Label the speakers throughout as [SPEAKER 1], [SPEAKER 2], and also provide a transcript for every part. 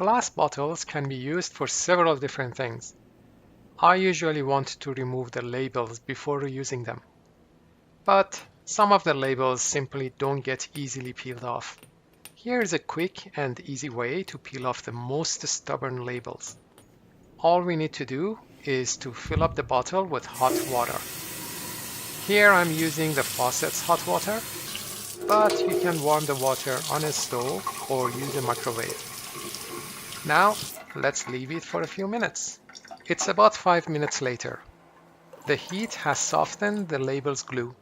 [SPEAKER 1] Glass bottles can be used for several different things. I usually want to remove the labels before reusing them. But some of the labels simply don't get easily peeled off. Here is a quick and easy way to peel off the most stubborn labels. All we need to do is to fill up the bottle with hot water. Here I'm using the faucet's hot water, but you can warm the water on a stove or use a microwave. Now, let's leave it for a few minutes. It's about 5 minutes later. The heat has softened the label's glue,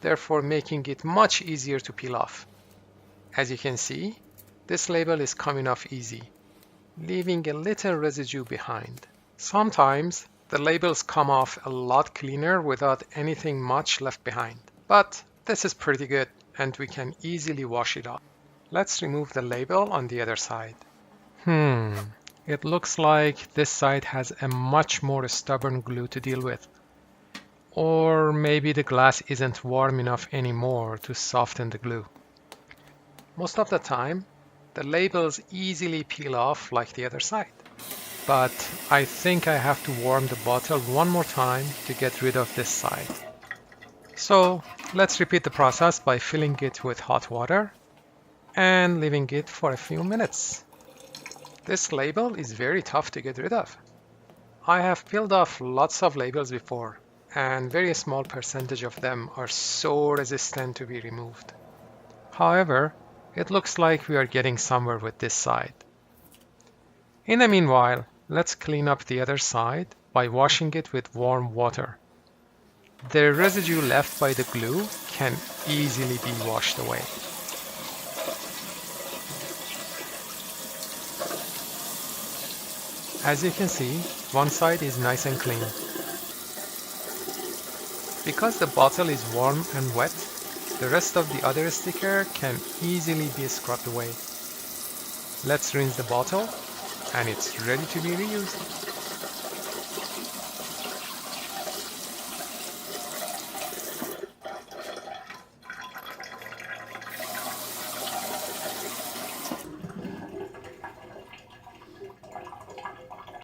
[SPEAKER 1] therefore making it much easier to peel off. As you can see, this label is coming off easy, leaving a little residue behind. Sometimes the labels come off a lot cleaner without anything much left behind. But this is pretty good and we can easily wash it off. Let's remove the label on the other side. It looks like this side has a much more stubborn glue to deal with. Or maybe the glass isn't warm enough anymore to soften the glue. Most of the time, the labels easily peel off like the other side. But I think I have to warm the bottle one more time to get rid of this side. So let's repeat the process by filling it with hot water and leaving it for a few minutes. This label is very tough to get rid of. I have peeled off lots of labels before, and very small percentage of them are so resistant to be removed. However, it looks like we are getting somewhere with this side. In the meanwhile, let's clean up the other side by washing it with warm water. The residue left by the glue can easily be washed away. As you can see, one side is nice and clean. Because the bottle is warm and wet, the rest of the other sticker can easily be scrubbed away. Let's rinse the bottle and it's ready to be reused.